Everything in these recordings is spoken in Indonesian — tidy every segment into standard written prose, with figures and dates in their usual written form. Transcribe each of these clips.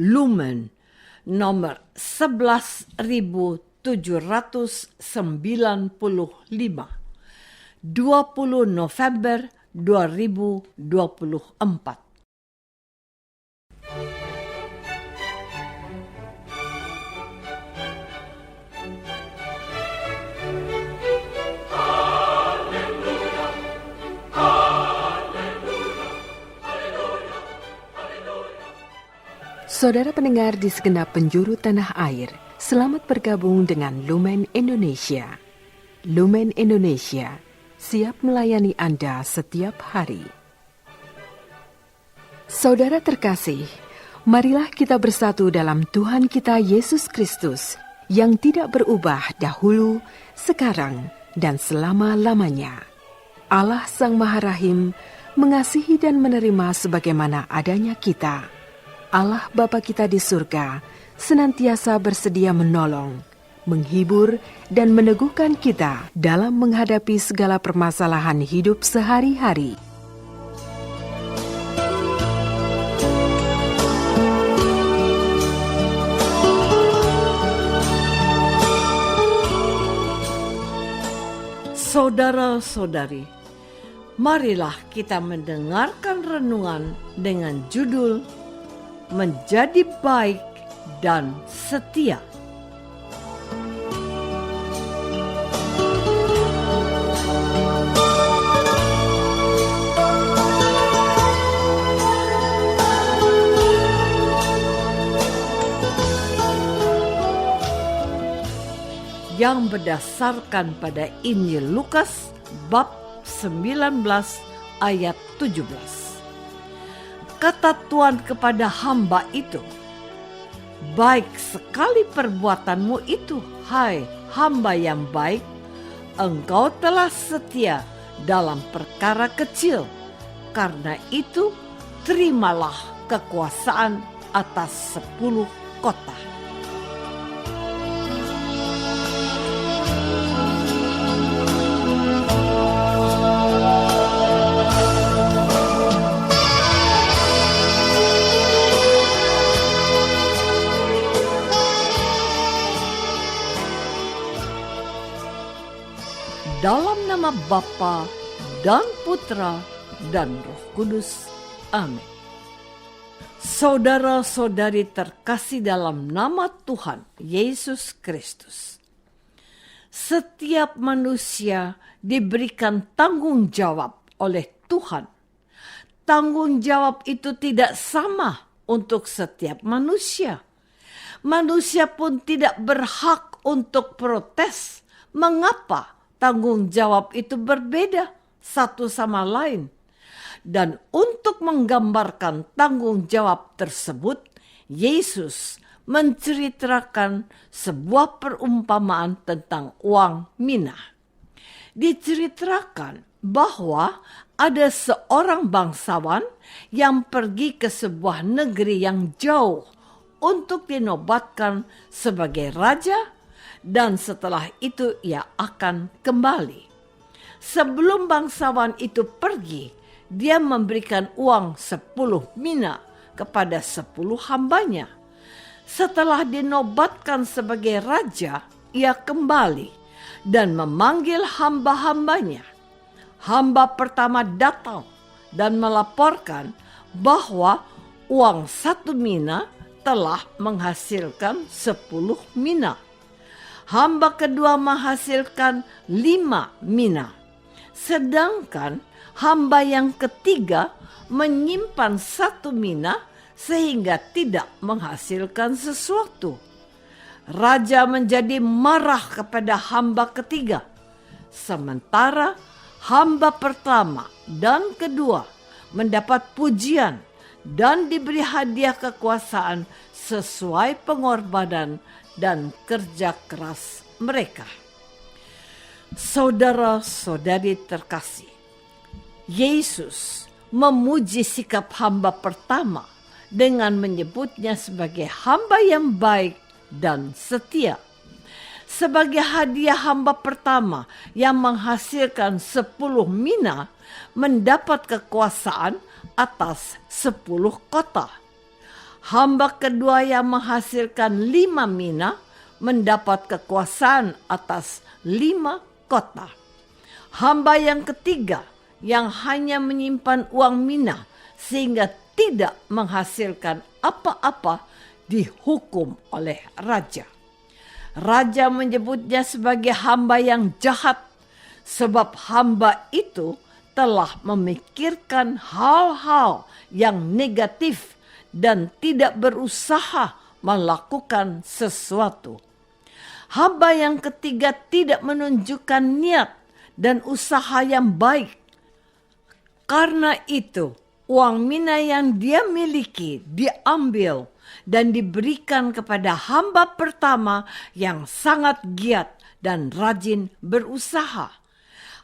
Lumen nomor 11.795, 20 November 2024. Saudara pendengar di segenap penjuru tanah air, selamat bergabung dengan Lumen Indonesia. Lumen Indonesia, siap melayani Anda setiap hari. Saudara terkasih, marilah kita bersatu dalam Tuhan kita Yesus Kristus yang tidak berubah dahulu, sekarang, dan selama-lamanya. Allah Sang Maha Rahim mengasihi dan menerima sebagaimana adanya kita. Allah Bapa kita di surga senantiasa bersedia menolong, menghibur, dan meneguhkan kita dalam menghadapi segala permasalahan hidup sehari-hari. Saudara-saudari, marilah kita mendengarkan renungan dengan judul Menjadi Baik dan Setia. Yang berdasarkan pada Injil Lukas bab 19 ayat 17. Kata Tuhan kepada hamba itu, "Baik sekali perbuatanmu itu, hai hamba yang baik. Engkau telah setia dalam perkara kecil. Karena itu, terimalah kekuasaan atas 10 kota." Dalam nama Bapa dan Putra dan Roh Kudus. Amin. Saudara-saudari terkasih dalam nama Tuhan Yesus Kristus. Setiap manusia diberikan tanggung jawab oleh Tuhan. Tanggung jawab itu tidak sama untuk setiap manusia. Manusia pun tidak berhak untuk protes. Mengapa tanggung jawab itu berbeda satu sama lain? Dan untuk menggambarkan tanggung jawab tersebut, Yesus menceritakan sebuah perumpamaan tentang uang mina. Diceritakan bahwa ada seorang bangsawan yang pergi ke sebuah negeri yang jauh untuk dinobatkan sebagai raja, dan setelah itu ia akan kembali. Sebelum bangsawan itu pergi, dia memberikan uang 10 mina kepada 10 hambanya. Setelah dinobatkan sebagai raja, ia kembali dan memanggil hamba-hambanya. Hamba pertama datang dan melaporkan bahwa uang 1 mina telah menghasilkan 10 mina. Hamba kedua menghasilkan 5 mina. Sedangkan hamba yang ketiga menyimpan 1 mina sehingga tidak menghasilkan sesuatu. Raja menjadi marah kepada hamba ketiga. Sementara hamba pertama dan kedua mendapat pujian dan diberi hadiah kekuasaan sesuai pengorbanan dan kerja keras mereka. Saudara-saudari terkasih, Yesus memuji sikap hamba pertama dengan menyebutnya sebagai hamba yang baik dan setia. Sebagai hadiah hamba pertama yang menghasilkan 10 mina mendapat kekuasaan atas 10 kota. Hamba kedua yang menghasilkan 5 mina mendapat kekuasaan atas 5 kota. Hamba yang ketiga yang hanya menyimpan uang mina sehingga tidak menghasilkan apa-apa dihukum oleh raja. Raja menyebutnya sebagai hamba yang jahat sebab hamba itu telah memikirkan hal-hal yang negatif dan tidak berusaha melakukan sesuatu. Hamba yang ketiga tidak menunjukkan niat dan usaha yang baik. Karena itu, uang mina yang dia miliki diambil dan diberikan kepada hamba pertama yang sangat giat dan rajin berusaha.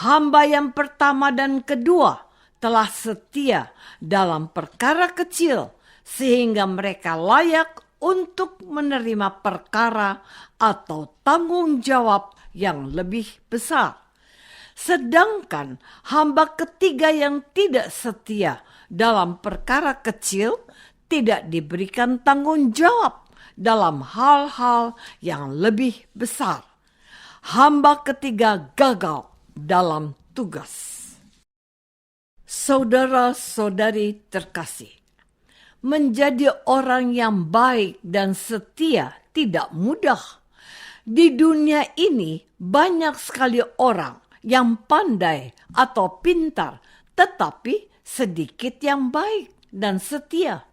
Hamba yang pertama dan kedua telah setia dalam perkara kecil sehingga mereka layak untuk menerima perkara atau tanggung jawab yang lebih besar. Sedangkan hamba ketiga yang tidak setia dalam perkara kecil tidak diberikan tanggung jawab dalam hal-hal yang lebih besar. Hamba ketiga gagal dalam tugas. Saudara-saudari terkasih, menjadi orang yang baik dan setia tidak mudah. Di dunia ini banyak sekali orang yang pandai atau pintar, tetapi sedikit yang baik dan setia.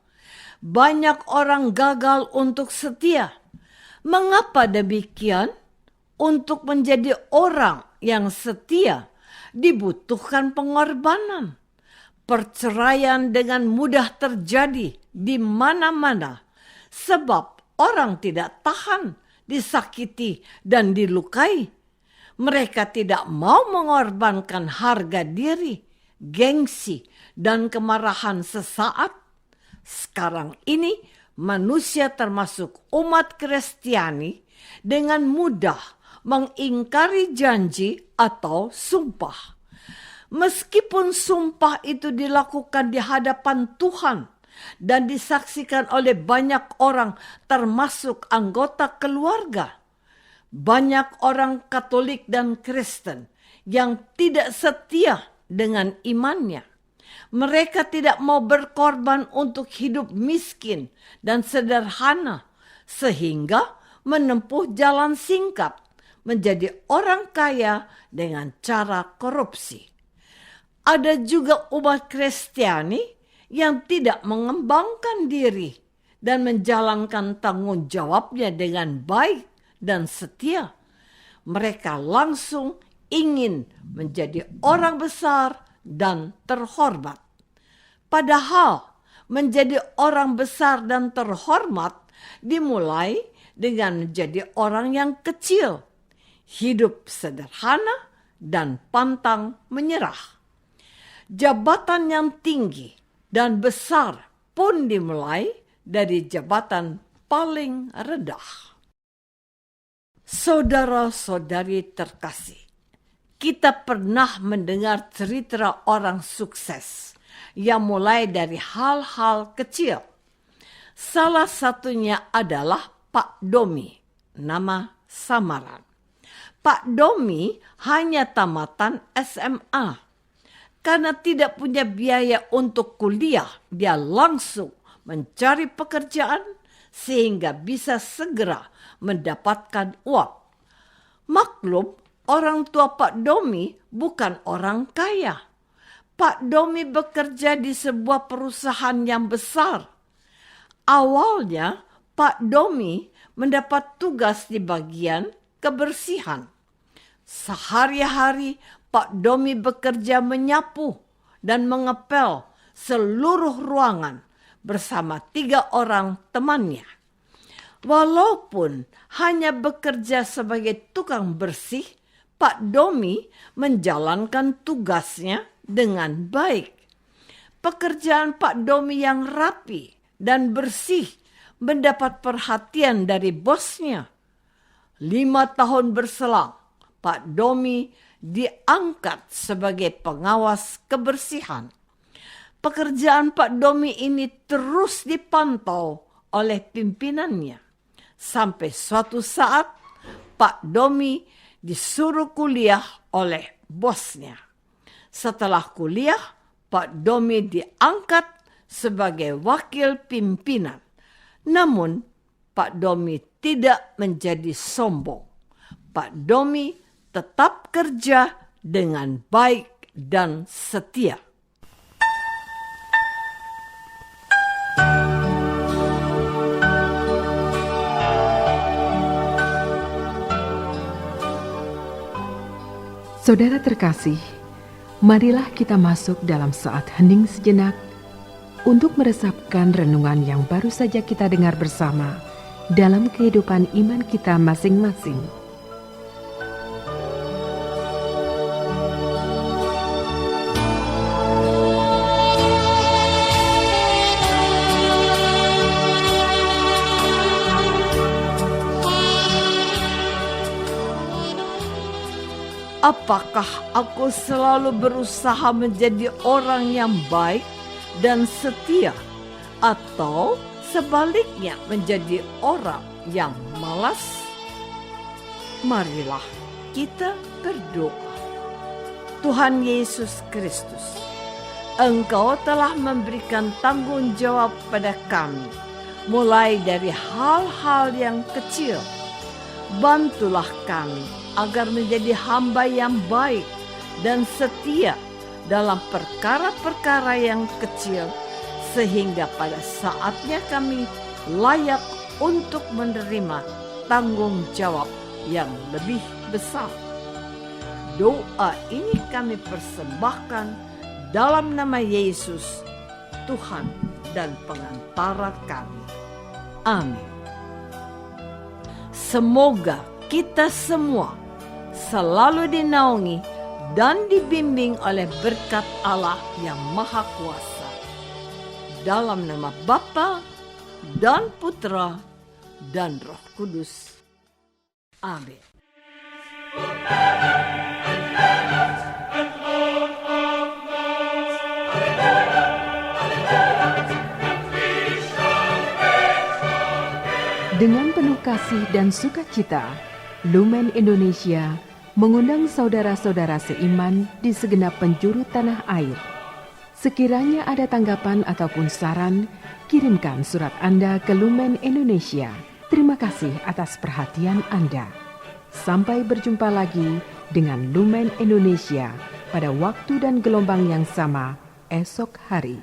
Banyak orang gagal untuk setia. Mengapa demikian? Untuk menjadi orang yang setia dibutuhkan pengorbanan. Perceraian dengan mudah terjadi di mana-mana sebab orang tidak tahan disakiti dan dilukai. Mereka tidak mau mengorbankan harga diri, gengsi, dan kemarahan sesaat. Sekarang ini manusia termasuk umat Kristiani dengan mudah mengingkari janji atau sumpah. Meskipun sumpah itu dilakukan di hadapan Tuhan dan disaksikan oleh banyak orang termasuk anggota keluarga, banyak orang Katolik dan Kristen yang tidak setia dengan imannya. Mereka tidak mau berkorban untuk hidup miskin dan sederhana sehingga menempuh jalan singkat menjadi orang kaya dengan cara korupsi. Ada juga umat Kristiani yang tidak mengembangkan diri dan menjalankan tanggung jawabnya dengan baik dan setia. Mereka langsung ingin menjadi orang besar dan terhormat. Padahal menjadi orang besar dan terhormat dimulai dengan menjadi orang yang kecil, hidup sederhana dan pantang menyerah. Jabatan yang tinggi dan besar pun dimulai dari jabatan paling rendah. Saudara-saudari terkasih, kita pernah mendengar cerita orang sukses yang mulai dari hal-hal kecil. Salah satunya adalah Pak Domi, nama samaran. Pak Domi hanya tamatan SMA. Karena tidak punya biaya untuk kuliah, dia langsung mencari pekerjaan sehingga bisa segera mendapatkan uang. Maklum, orang tua Pak Domi bukan orang kaya. Pak Domi bekerja di sebuah perusahaan yang besar. Awalnya, Pak Domi mendapat tugas di bagian kebersihan. Sehari-hari Pak Domi bekerja menyapu dan mengepel seluruh ruangan bersama 3 orang temannya. Walaupun hanya bekerja sebagai tukang bersih, Pak Domi menjalankan tugasnya dengan baik. Pekerjaan Pak Domi yang rapi dan bersih mendapat perhatian dari bosnya. 5 tahun berselang, Pak Domi diangkat sebagai pengawas kebersihan. Pekerjaan Pak Domi ini terus dipantau oleh pimpinannya. Sampai suatu saat Pak Domi disuruh kuliah oleh bosnya. Setelah kuliah, Pak Domi diangkat sebagai wakil pimpinan. Namun, Pak Domi tidak menjadi sombong. Pak Domi tetap kerja dengan baik dan setia. Saudara terkasih, marilah kita masuk dalam saat hening sejenak untuk meresapkan renungan yang baru saja kita dengar bersama dalam kehidupan iman kita masing-masing. Apakah aku selalu berusaha menjadi orang yang baik dan setia, atau sebaliknya menjadi orang yang malas? Marilah kita berdoa. Tuhan Yesus Kristus, Engkau telah memberikan tanggung jawab pada kami, mulai dari hal-hal yang kecil. Bantulah kami agar menjadi hamba yang baik dan setia dalam perkara-perkara yang kecil, sehingga pada saatnya kami layak untuk menerima tanggung jawab yang lebih besar. Doa ini kami persembahkan dalam nama Yesus, Tuhan dan pengantara kami. Amin. Semoga kita semua selalu dinaungi dan dibimbing oleh berkat Allah yang Maha Kuasa. Dalam nama Bapa dan Putra dan Roh Kudus. Amin. Dengan penuh kasih dan sukacita, Lumen Indonesia mengundang saudara-saudara seiman di segenap penjuru tanah air. Sekiranya ada tanggapan ataupun saran, kirimkan surat Anda ke Lumen Indonesia. Terima kasih atas perhatian Anda. Sampai berjumpa lagi dengan Lumen Indonesia pada waktu dan gelombang yang sama esok hari.